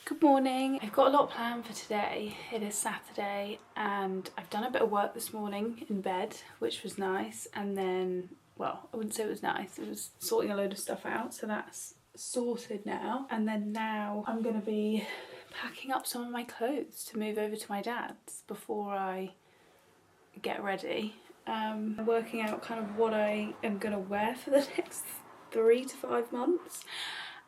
Good morning. I've got a lot planned for today. It is Saturday and I've done a bit of work this morning in bed, which was nice, and then, well, I wouldn't say it was nice, it was sorting a load of stuff out, so that's sorted now. And then now I'm going to be packing up some of my clothes to move over to my dad's before I get ready. Working out kind of what I am going to wear for the next 3 to 5 months.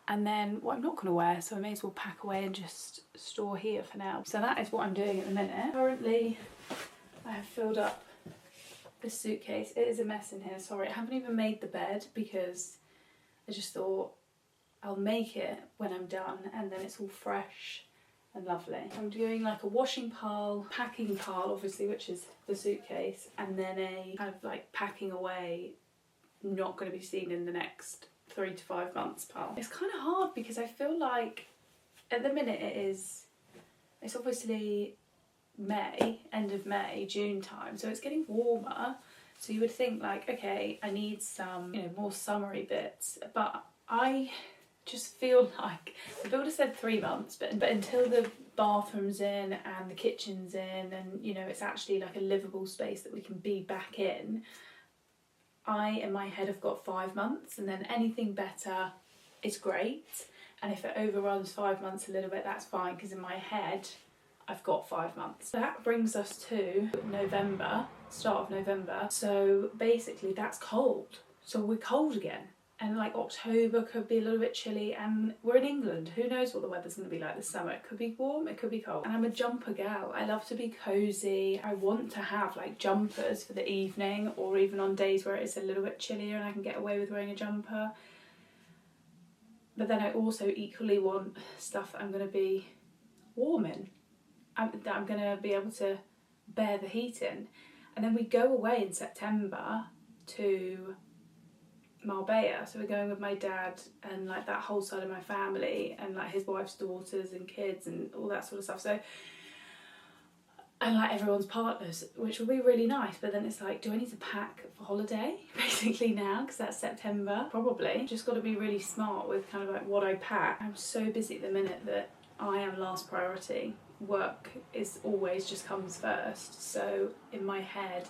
And then what I'm not going to wear, so I may as well pack away and just store here for now. So that is what I'm doing at the minute. Currently, I have filled up this suitcase. It is a mess in here, sorry. I haven't even made the bed because I just thought I'll make it when I'm done and then it's all fresh and lovely. I'm doing like a washing pile, packing pile obviously, which is the suitcase, and then a kind of like packing away, not going to be seen in the next 3 to 5 months pile. It's kind of hard because I feel like at the minute it's obviously May, end of May, June time, so it's getting warmer, so you would think like, okay, I need some, you know, more summery bits, but I just feel like the builder said 3 months, but until the bathroom's in and the kitchen's in and, you know, it's actually like a livable space that we can be back in, I, in my head, have got 5 months, and then anything better is great. And if it overruns 5 months a little bit, that's fine, because in my head, I've got 5 months. That brings us to November, start of November. So basically that's cold. So we're cold again. And like October could be a little bit chilly, and we're in England. Who knows what the weather's going to be like this summer? It could be warm, it could be cold. And I'm a jumper gal. I love to be cozy. I want to have like jumpers for the evening, or even on days where it's a little bit chillier and I can get away with wearing a jumper. But then I also equally want stuff that I'm going to be warm in, that I'm going to be able to bear the heat in. And then we go away in September to Marbella, so we're going with my dad and like that whole side of my family and like his wife's daughters and kids and all that sort of stuff, so, and like everyone's partners, which will be really nice. But then it's like, do I need to pack for holiday basically now, because that's September? Probably. Just got to be really smart with kind of like what I pack. I'm so busy at the minute that I am last priority. Work is always just comes first, so in my head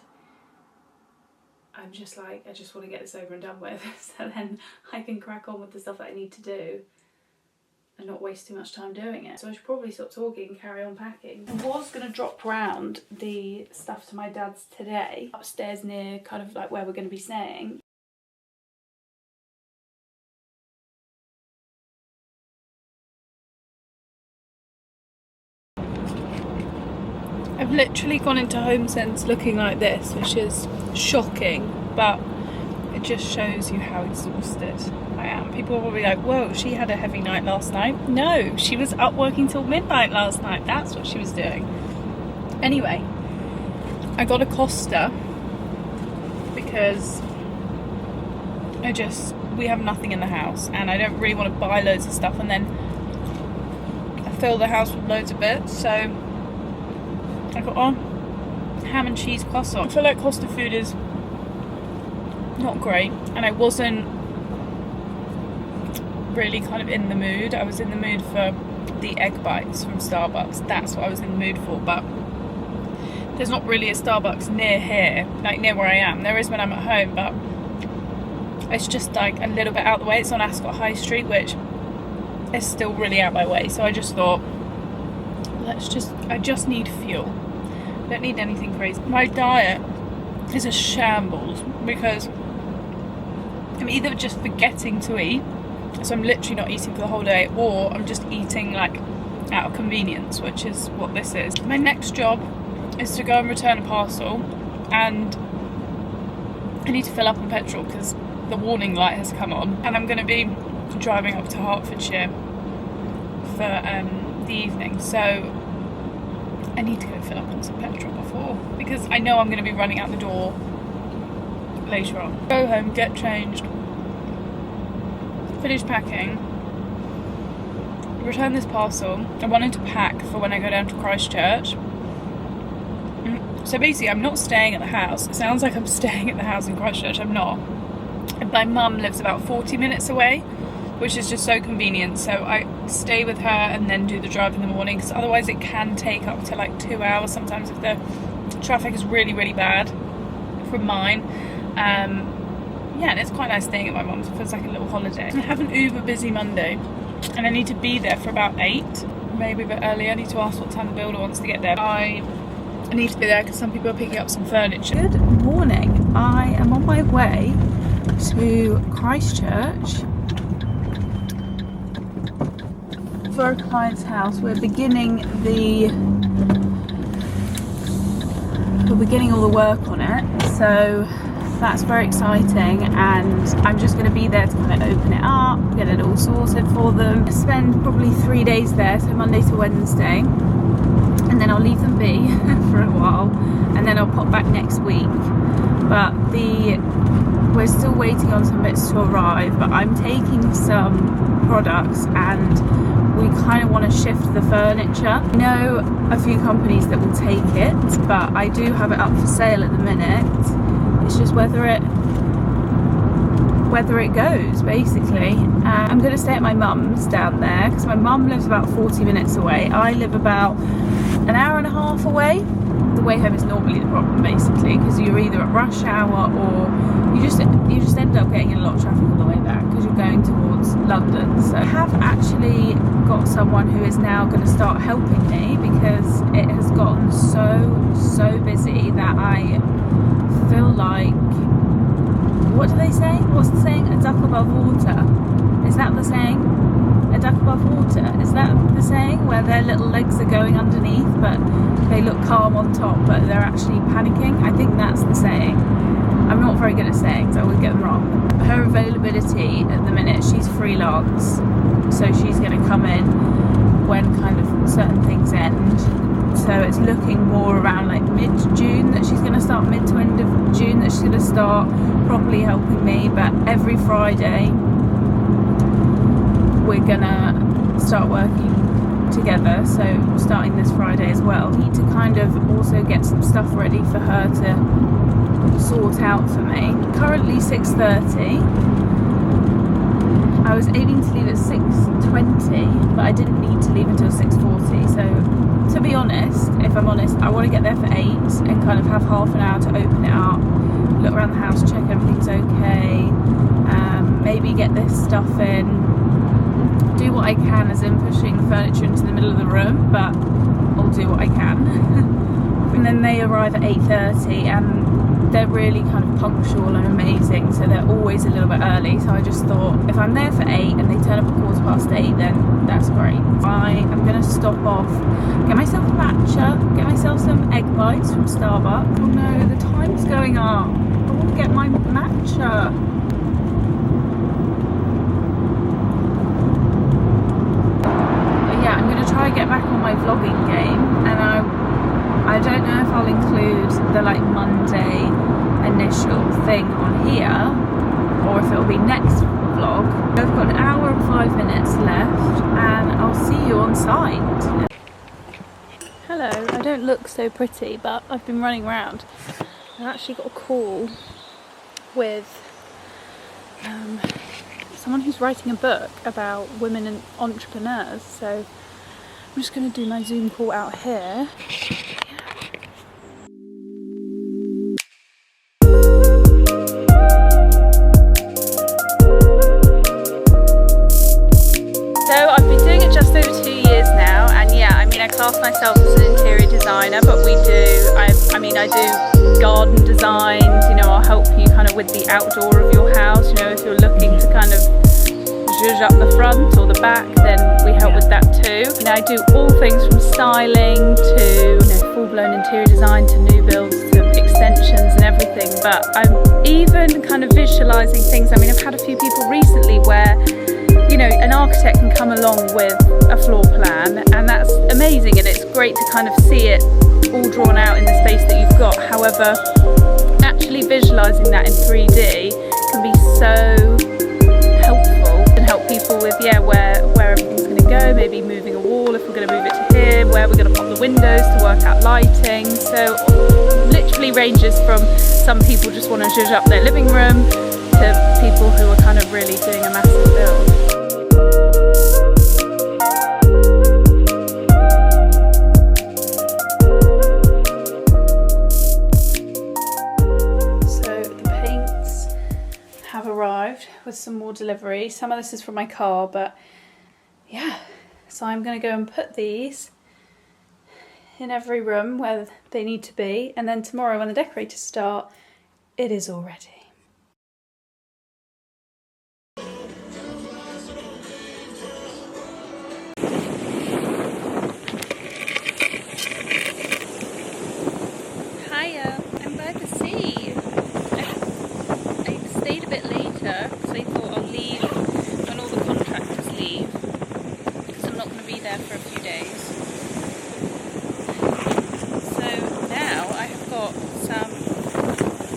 I'm just like, I just want to get this over and done with, so then I can crack on with the stuff that I need to do and not waste too much time doing it. So I should probably stop talking and carry on packing. I was going to drop round the stuff to my dad's today, upstairs near kind of like where we're going to be staying. I've literally gone into HomeSense looking like this, which is shocking, but it just shows you how exhausted I am. People are probably like, whoa, she had a heavy night last night. No, she was up working till midnight last night. That's what she was doing. Anyway, I got a Costa because we have nothing in the house and I don't really want to buy loads of stuff and then fill the house with loads of bits, so I got on ham and cheese croissant. I feel like Costa food is not great, and I wasn't really kind of in the mood. I was in the mood for the egg bites from Starbucks. That's what I was in the mood for, but there's not really a Starbucks near here, like near where I am. There is when I'm at home, but it's just like a little bit out the way. It's on Ascot High Street, which is still really out my way, so I just thought, I just need fuel. I don't need anything crazy. My diet is a shambles because I'm either just forgetting to eat, so I'm literally not eating for the whole day, or I'm just eating like out of convenience, which is what this is. My next job is to go and return a parcel, and I need to fill up on petrol because the warning light has come on, and I'm going to be driving up to Hertfordshire for the evening, so I need to go fill up on some petrol before, because I know I'm going to be running out the door later on. Go home, get changed, finish packing, return this parcel. I wanted to pack for when I go down to Christchurch. So basically I'm not staying at the house. It sounds like I'm staying at the house in Christchurch, I'm not. My mum lives about 40 minutes away, which is just so convenient, so I stay with her and then do the drive in the morning, because otherwise it can take up to like 2 hours sometimes if the traffic is really, really bad from mine. Yeah, and it's quite nice staying at my mum's. It feels like a little holiday. I have an uber busy Monday and I need to be there for about 8, maybe a bit early. I need to ask what time the builder wants to get there. I need to be there because some people are picking up some furniture. Good morning. I am on my way to Christchurch for a client's house. We're beginning all the work on it, so that's very exciting, and I'm just going to be there to kind of open it up, get it all sorted for them. I spend probably 3 days there, so Monday to Wednesday, and then I'll leave them be for a while, and then I'll pop back next week. But we're still waiting on some bits to arrive, but I'm taking some products and we kind of want to shift the furniture. I know a few companies that will take it, but I do have it up for sale at the minute. It's just whether it goes, basically. I'm going to stay at my mum's down there because my mum lives about 40 minutes away. I live about an hour and a half away. The way home is normally the problem, basically, because you're either at rush hour or you just end up getting in a lot of traffic on the way back because you're going towards London. So I have actually got someone who is now going to start helping me because it has gotten so busy that I feel like, what do they say? What's the saying? A duck above water. Is that the saying? A duck above water. Is that the saying where their little legs are going underneath but they look calm on top but they're actually panicking? I think that's the saying. I'm not very good at sayings, I always get them wrong. Her availability at the minute, she's freelance, so she's going to come in when kind of certain things end. So it's looking more around like mid-June that she's going to start, mid to end of June that she's going to start properly helping me. But every Friday we're going to start working together, so starting this Friday as well. I need to kind of also get some stuff ready for her to sort out for me. Currently 6:30. I was aiming to leave at 6:20, but I didn't need to leave until 6:40. So to be honest, if I'm honest, I want to get there for 8 and kind of have half an hour to open it up, look around the house, check everything's okay, maybe get this stuff in, do what I can, as in pushing the furniture into the middle of the room, but I'll do what I can. And then they arrive at 8:30 and they're really kind of punctual and amazing, so they're always a little bit early. So I just thought, if I'm there for 8 and they turn up at 8:15, then that's great. I am going to stop off, get myself a matcha, get myself some egg bites from Starbucks. Oh no, the time's going up. I want to get my matcha. But yeah, I'm going to try and get back on my vlogging game, and I don't know if I'll include the like Monday initial thing on here or if it'll be next vlog. I've got an hour and 5 minutes left and I'll see you on site. Hello, I don't look so pretty, but I've been running around. I've actually got a call with someone who's writing a book about women and entrepreneurs, so I'm just going to do my Zoom call out here. I class myself as an interior designer, but I do garden designs, you know, I'll help you kind of with the outdoor of your house, you know, if you're looking to kind of zhuzh up the front or the back, then we help with that too. You know, I do all things from styling to, you know, full-blown interior design to new builds to extensions and everything, but I'm even kind of visualising things. I mean, I've had a few people recently where, you know, an architect can come along with a floor plan, and that's amazing, and it's great to kind of see it all drawn out in the space that you've got. However, actually visualising that in 3D can be so helpful and help people with, yeah, where everything's going to go, maybe moving a wall if we're going to move it to here, where we're going to pop the windows to work out lighting. So literally ranges from some people just want to zhuzh up their living room to people who are kind of really doing a massive build. some more delivery. Some of this is from my car, but yeah. So I'm going to go and put these in every room where they need to be, and then tomorrow when the decorators start, it is all ready. Hiya, I'm by the sea. I stayed a bit later because I thought I'll leave when all the contractors leave, because I'm not going to be there for a few days. So now I have got some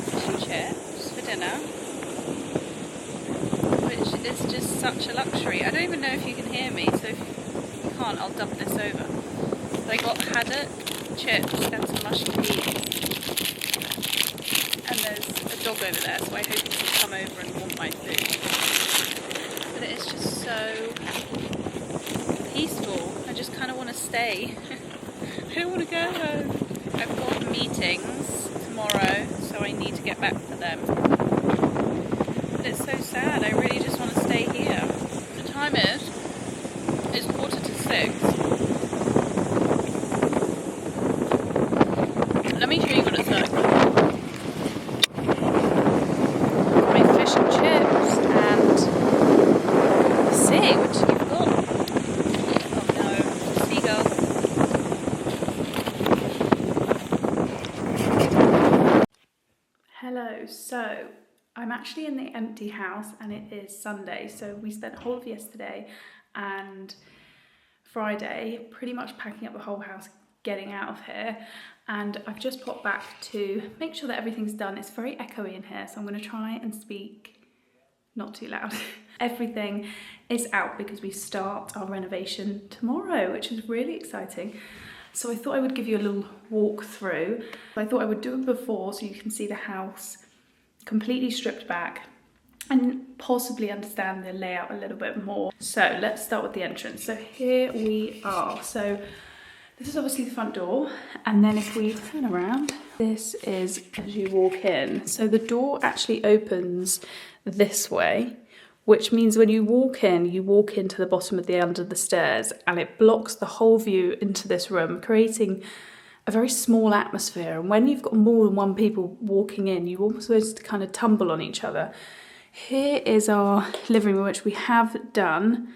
fish and chips for dinner, which is just such a luxury. I don't even know if you can hear me, so if you can't, I'll dub this over. So I got haddock, chips and some mushy peas. And there's a dog over there, so I hope he will come over and want my food. But it is just so peaceful. I just kind of want to stay. I don't want to go home. I've got meetings tomorrow, so I need to get back for them. But it's so sad. I really just want to stay here. The time is 5:45. Let me show you what it's like. My fish and chips and the sea, which you've got. Oh no, seagull. Hello, so I'm actually in the empty house and it is Sunday, so we spent the whole of yesterday and Friday pretty much packing up the whole house, getting out of here, and I've just popped back to make sure that everything's done. It's very echoey in here, so I'm going to try and speak not too loud. Everything is out because we start our renovation tomorrow, which is really exciting. So I thought I would give you a little walk through. I thought I would do it before so you can see the house completely stripped back and possibly understand the layout a little bit more. So let's start with the entrance. So here we are. So this is obviously the front door, and then if we turn around, this is as you walk in. So the door actually opens this way, which means when you walk into the bottom of the end of the stairs, and it blocks the whole view into this room, creating a very small atmosphere. And when you've got more than one people walking in, you almost kind of tumble on each other. Here is our living room, which we have done,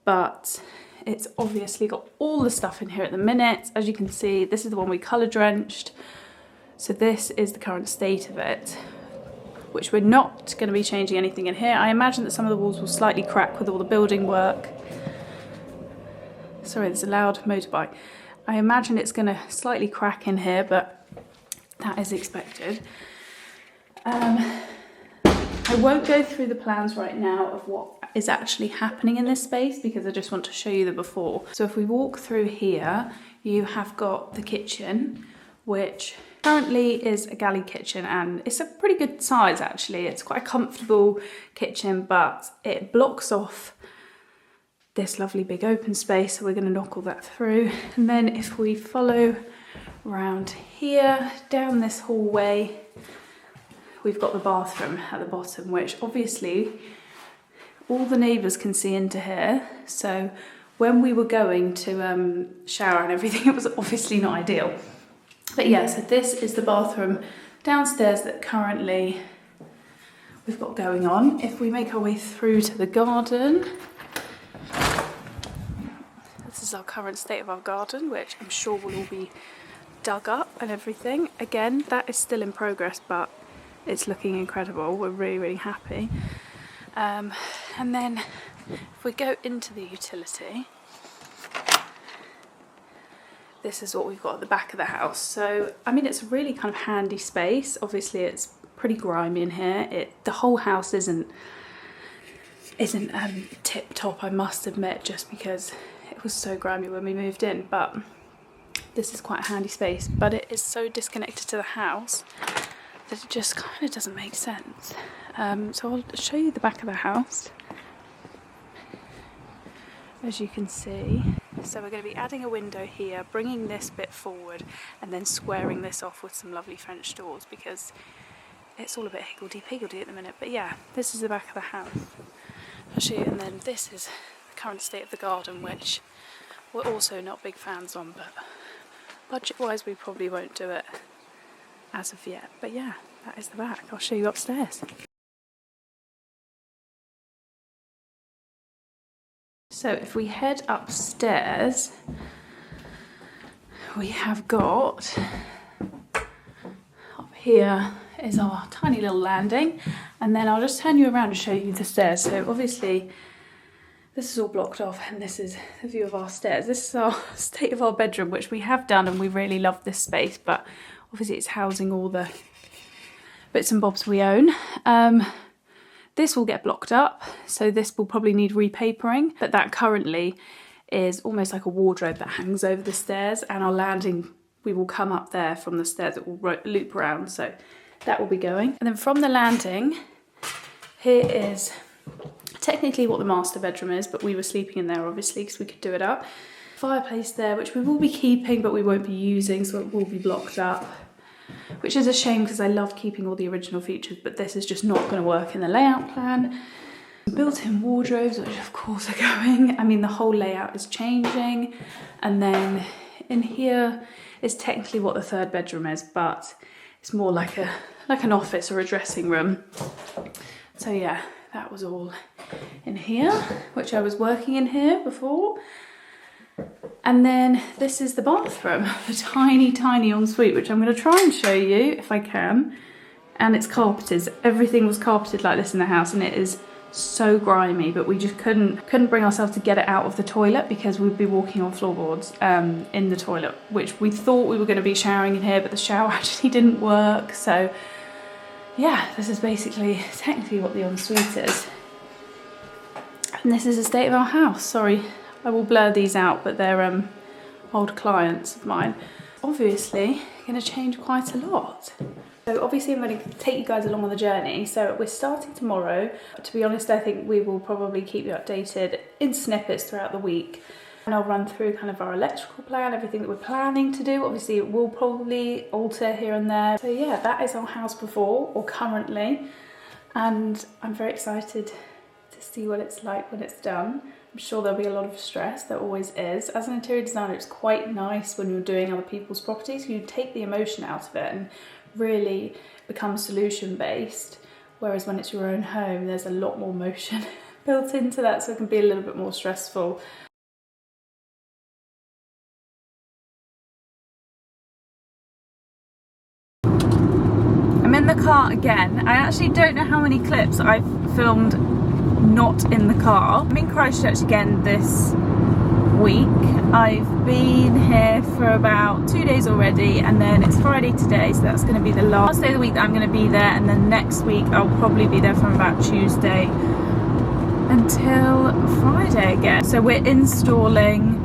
but it's obviously got all the stuff in here at the minute. As you can see, this is the one we colour drenched. So this is the current state of it, which we're not going to be changing anything in here. I imagine that some of the walls will slightly crack with all the building work. Sorry, there's a loud motorbike. I imagine it's going to slightly crack in here, but that is expected. I won't go through the plans right now of what is actually happening in this space because I just want to show you the before. So if we walk through here, you have got the kitchen, which currently is a galley kitchen, and it's a pretty good size actually. It's quite a comfortable kitchen, but it blocks off this lovely big open space, so we're going to knock all that through. And then if we follow around here, down this hallway, we've got the bathroom at the bottom, which obviously all the neighbours can see into here. So when we were going to shower and everything, it was obviously not ideal. But yeah, so this is the bathroom downstairs that currently we've got going on. If we make our way through to the garden, this is our current state of our garden, which I'm sure will all be dug up and everything. Again, that is still in progress, but it's looking incredible. We're really, really happy. And then if we go into the utility, this is what we've got at the back of the house. So, I mean, it's a really kind of handy space. Obviously, it's pretty grimy in here. The whole house isn't tip top, I must admit, just because it was so grimy when we moved in. But this is quite a handy space. But it is so disconnected to the house that it just kind of doesn't make sense. So I'll show you the back of the house, as you can see. So we're going to be adding a window here, bringing this bit forward, and then squaring this off with some lovely French doors, because it's all a bit higgledy-piggledy at the minute. But yeah, this is the back of the house. I'll show you. And then this is the current state of the garden, which we're also not big fans on, but budget-wise we probably won't do it as of yet. But yeah, that is the back. I'll show you upstairs. So if we head upstairs, we have got, up here is our tiny little landing, and then I'll just turn you around and show you the stairs. So obviously this is all blocked off, and this is the view of our stairs. This is our state of our bedroom, which we have done, and we really love this space, but obviously it's housing all the bits and bobs we own. This will get blocked up, so this will probably need repapering, but that currently is almost like a wardrobe that hangs over the stairs, and our landing, we will come up there from the stairs, it will loop around, so that will be going. And then from the landing, here is technically what the master bedroom is, but we were sleeping in there obviously because we could do it up. Fireplace there, which we will be keeping, but we won't be using, so it will be blocked up. Which is a shame because I love keeping all the original features, but this is just not going to work in the layout plan. Built-in wardrobes, which of course are going. I mean, the whole layout is changing. And then in here is technically what the third bedroom is, but it's more like an office or a dressing room. So yeah, that was all in here, which I was working in here before. And then this is the bathroom, the tiny, tiny ensuite, which I'm going to try and show you if I can. And it's carpeted. Everything was carpeted like this in the house, and it is so grimy, but we just couldn't bring ourselves to get it out of the toilet because we'd be walking on floorboards in the toilet, which we thought we were going to be showering in here, but the shower actually didn't work. So yeah, this is basically technically what the ensuite is. And this is the state of our house. Sorry, I will blur these out, but they're old clients of mine. Obviously, going to change quite a lot. So obviously I'm going to take you guys along on the journey. So we're starting tomorrow. To be honest, I think we will probably keep you updated in snippets throughout the week. And I'll run through kind of our electrical plan, everything that we're planning to do. Obviously it will probably alter here and there. So yeah, that is our house before or currently. And I'm very excited to see what it's like when it's done. I'm sure there'll be a lot of stress, there always is. As an interior designer, it's quite nice when you're doing other people's properties. You take the emotion out of it and really become solution based. Whereas when it's your own home, there's a lot more motion built into that, so it can be a little bit more stressful. I'm in the car again. I actually don't know how many clips I've filmed not in the car. I'm in Christchurch again this week. I've been here for about 2 days already, and then it's Friday today, so that's going to be the last day of the week that I'm going to be there, and then next week I'll probably be there from about Tuesday until Friday again. So we're installing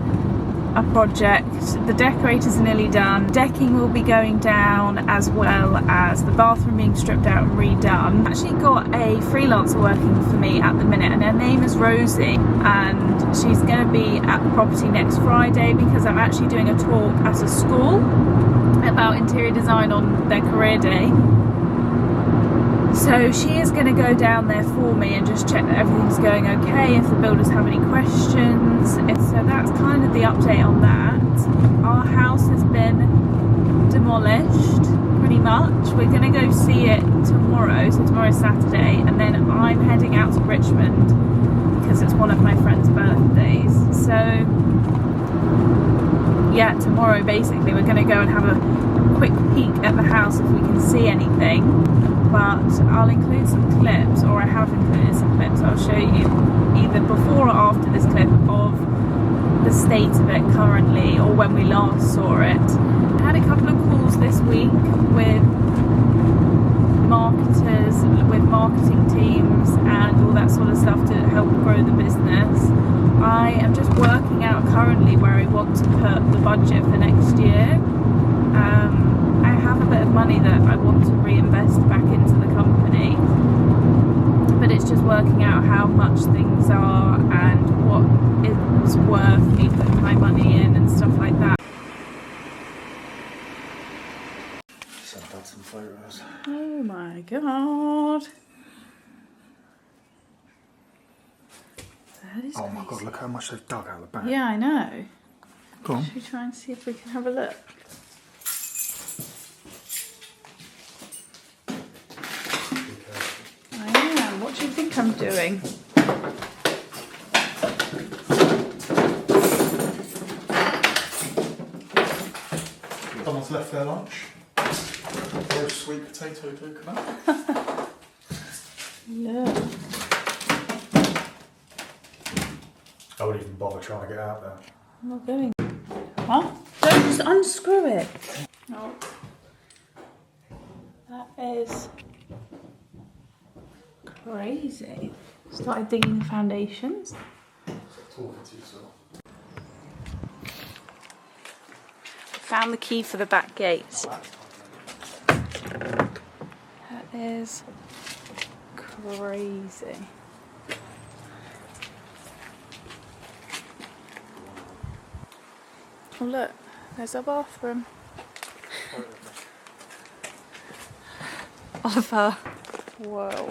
a project. The decorators are nearly done. Decking will be going down, as well as the bathroom being stripped out and redone. I've actually got a freelancer working for me at the minute, and her name is Rosie, and she's going to be at the property next Friday because I'm actually doing a talk at a school about interior design on their career day. So she is going to go down there for me and just check that everything's going okay, if the builders have any questions. So that's kind of the update on that. Our house has been demolished pretty much. We're going to go see it tomorrow, so tomorrow's Saturday, and then I'm heading out to Richmond because it's one of my friend's birthdays. So yeah, tomorrow basically we're going to go and have a quick peek at the house if we can see anything. But I'll include some clips, or I have included some clips. I'll show you either before or after this clip of the state of it currently, or when we last saw it. I had a couple of calls this week with marketers, with marketing teams and all that sort of stuff to help grow the business. I am just working out currently where I want to put the budget for next year. I have a bit of money that I want to reinvest back into the company, but it's just working out how much things are and what is worth me putting my money in and stuff like that. some photos. Oh my god. That is Oh crazy. my god, look how much they've dug out of the back. Yeah, I know. Go on. Should we try and see if we can have a look? I am. What do you think I'm doing? Someone's left their lunch. Roast sweet potato coconut. Yeah. I wouldn't even bother trying to get out there. I'm not going. What? Don't just unscrew it. No. That is crazy. Started digging the foundations. Talking to yourself. Found the key for the back gate. That is crazy. Oh look, there's our bathroom. Oliver. Whoa.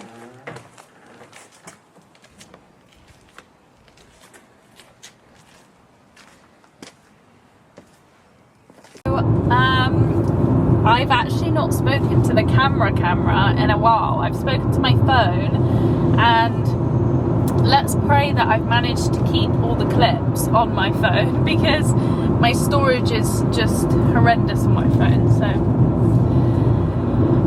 I've actually not spoken to the camera in a while. I've spoken to my phone, and let's pray that I've managed to keep all the clips on my phone, because my storage is just horrendous on my phone. So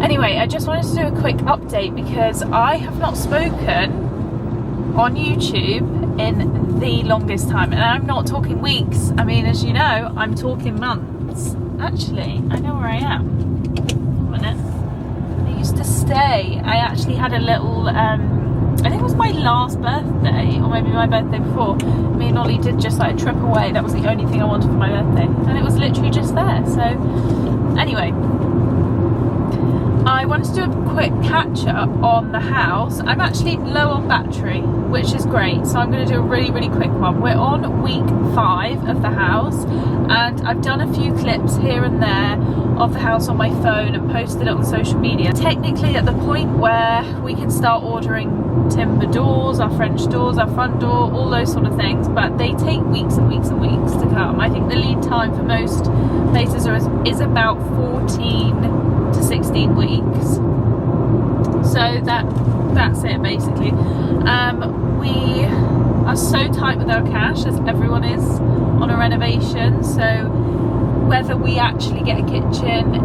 anyway, I just wanted to do a quick update because I have not spoken on YouTube in the longest time, and I'm not talking weeks. I mean, as you know, I'm talking months. Actually, I know where I am. Wait a minute. I used to stay. I actually had a little, I think it was my last birthday, or maybe my birthday before. Me and Ollie did just like a trip away. That was the only thing I wanted for my birthday. And it was literally just there. So, anyway. I wanted to do a quick catch up on the house. I'm actually low on battery, which is great, so I'm going to do a really, really quick one. We're on week 5 of the house, and I've done a few clips here and there of the house on my phone and posted it on social media. Technically at the point where we can start ordering timber doors, our French doors, our front door, all those sort of things, but they take weeks and weeks and weeks to come. I think the lead time for most places is about 14 to 16 weeks. So that's it basically. We are so tight with our cash, as everyone is on a renovation, so whether we actually get a kitchen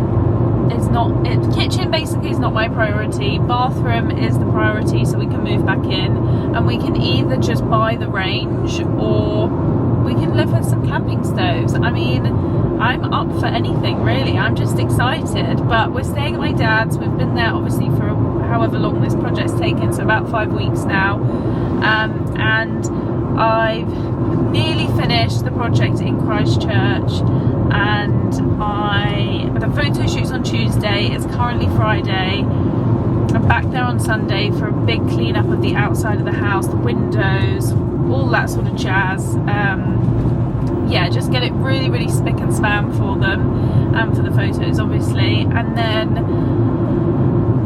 is not it. Kitchen basically is not my priority. Bathroom is the priority, so we can move back in, and we can either just buy the range or we can live with some camping stoves. I mean, I'm up for anything really. I'm just excited. But we're staying at my dad's. We've been there obviously for however long this project's taken, so about 5 weeks now, and I've nearly finished the project in Christchurch, and the photo shoot's on Tuesday. It's currently Friday. I'm back there on Sunday for a big clean up of the outside of the house, the windows, all that sort of jazz. Yeah, just get it really, really spick and span for them, and for the photos obviously. And then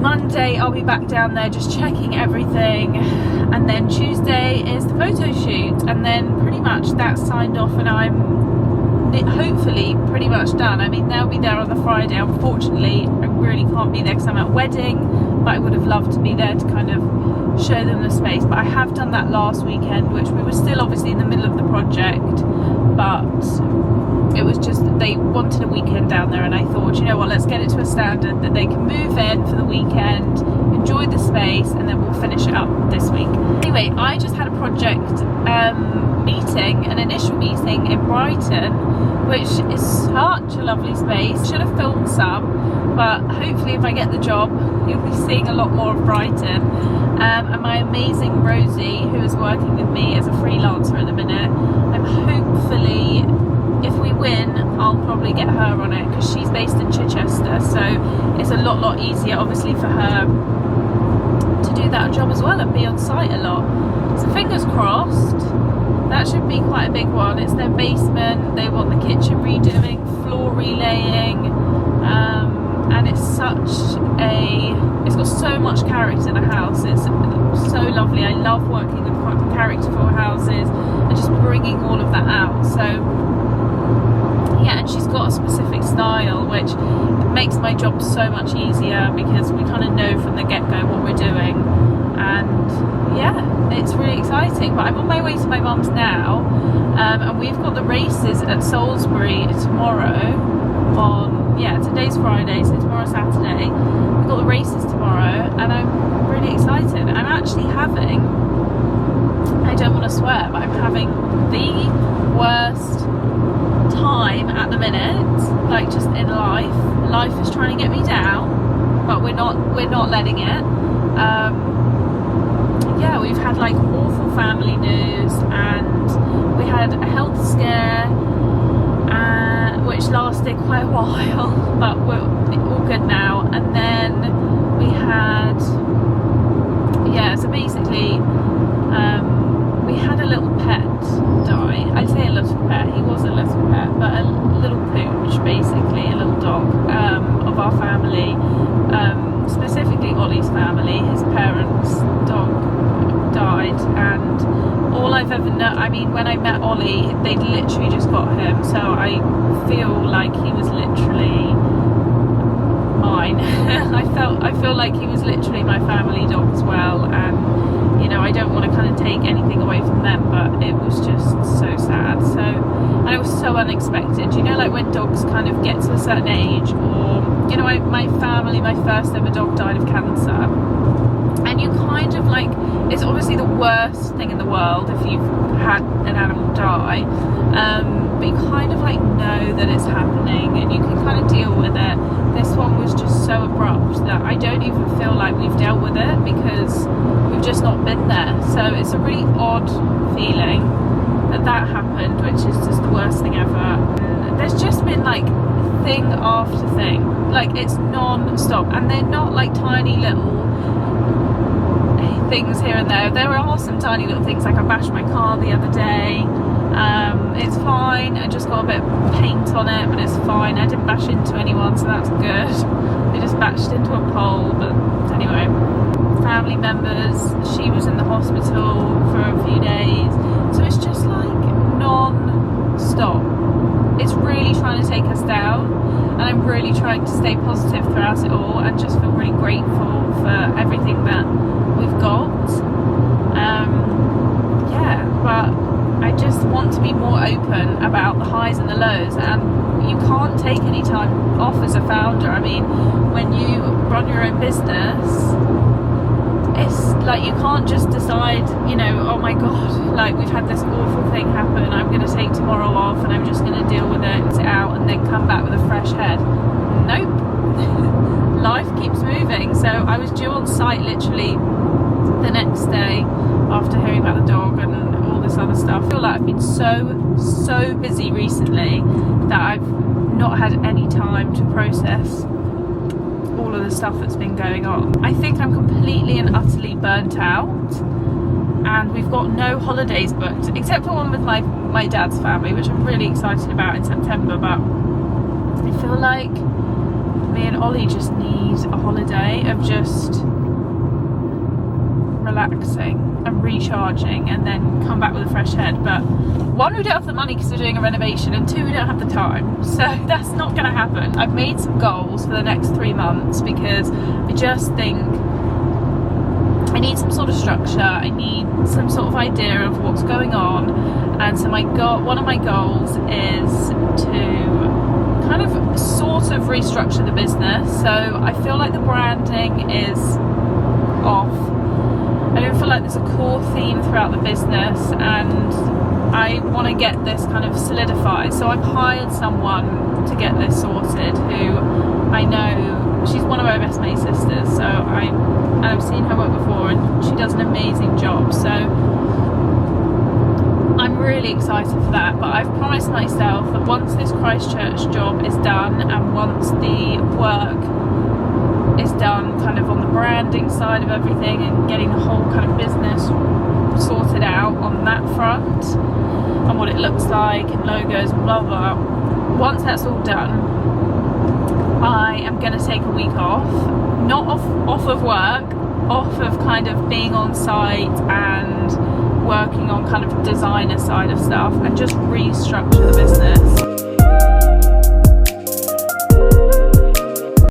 Monday I'll be back down there just checking everything, and then Tuesday is the photo shoot, and then pretty much that's signed off, and I'm hopefully pretty much done. I mean, they'll be there on the Friday. Unfortunately, I really can't be there because I'm at a wedding, but I would have loved to be there to kind of show them the space. But I have done that last weekend, which we were still obviously in the middle of the project, but it was just they wanted a weekend down there, and I thought, you know what, let's get it to a standard that they can move in for the weekend, enjoy the space, and then we'll finish it up this week. Anyway, I just had a project meeting, an initial meeting in Brighton, which is such a lovely space. Should have filmed some, but hopefully if I get the job, you'll be seeing a lot more of Brighton. And my amazing Rosie, who is working with me as a freelancer at the minute, I'm hopefully, if we win, I'll probably get her on it, because she's based in Chichester, so it's a lot easier obviously for her to do that job as well and be on site a lot. So fingers crossed, that should be quite a big one. It's their basement, they want the kitchen redoing, floor relaying, and it's it's got so much character, the house. It's so lovely. I love working with quite characterful houses and just bringing all of that out. So yeah, and she's got a specific style which makes my job so much easier because we kind of know from the get-go what we're doing, and yeah, it's really exciting. But I'm on my way to my mum's now, and we've got the races at Salisbury tomorrow today's Friday, so tomorrow's Saturday. We've got the races tomorrow, and I'm really excited. I'm actually having, I don't want to swear, but I'm having the worst time at the minute, like just in life is trying to get me down, but we're not letting it. We've had like awful family news, and we had a health scare which lasted quite a while, but we're all good now. And then we had so basically we had a little pet die. I'd say a little pet, he was a little pet, but a little pooch, basically, a little dog of our family, specifically Ollie's family. His parents' dog died, and all I've ever known, I mean, when I met Ollie, they'd literally just got him, so I feel like he was literally mine. I feel like he was literally my family dog as well, and you know, I don't want to kind of take anything away from them, but it was just so sad. So, and it was so unexpected. You know, like when dogs kind of get to a certain age, or you know, my family, my first ever dog died of cancer, and you kind of like, it's obviously the worst thing in the world if you've had an animal die, but you kind of like know that it's happening and you can kind of deal with it. This one was just so abrupt that I don't even feel like we've dealt with it because we've just not been there. So it's a really odd feeling that happened, which is just the worst thing ever. And there's just been like thing after thing, like it's non-stop, and they're not like tiny little things here and there. There are some tiny little things, like I bashed my car the other day. It's fine, I just got a bit of paint on it, but it's fine. I didn't bash into anyone, so that's good. They just bashed into a pole, but anyway. Family members, she was in the hospital for a few days, so it's just like non-stop. It's really trying to take us down, and I'm really trying to stay positive throughout it all and just feel really grateful for everything that we've got. But I just want to be more open about the highs and the lows, and you can't take any time off as a founder. I mean, when you run your own business, it's like you can't just decide, you know, oh my god, like we've had this awful thing happen, I'm going to take tomorrow off and I'm just going to deal with it out and then come back with a fresh head. Nope. Life keeps moving. So I was due on site literally the next day after hearing about the dog and all this other stuff. I feel like I've been so busy recently that I've not had any time to process all of the stuff that's been going on. I think I'm completely and utterly burnt out, and we've got no holidays booked except for one with my dad's family, which I'm really excited about in September. But I feel like me and Ollie just need a holiday of just relaxing and recharging, and then come back with a fresh head. But one, we don't have the money because we're doing a renovation, and two, we don't have the time, so that's not going to happen. I've made some goals for the next 3 months because I just think I need some sort of structure, I need some sort of idea of what's going on. And so one of my goals is to kind of sort of restructure the business. So I feel like the branding is off. I don't feel like there's a core theme throughout the business, and I want to get this kind of solidified. So I've hired someone to get this sorted, who I know, she's one of my best mate sisters, so I've seen her work before and she does an amazing job. So I'm really excited for that. But I've promised myself that once this Christchurch job is done, and once the work is done kind of on the branding side of everything and getting the whole kind of business sorted out on that front and what it looks like and logos and blah blah, once that's all done, I am going to take a week off, not off of work, off of kind of being on site and working on kind of designer side of stuff, and just restructure the business.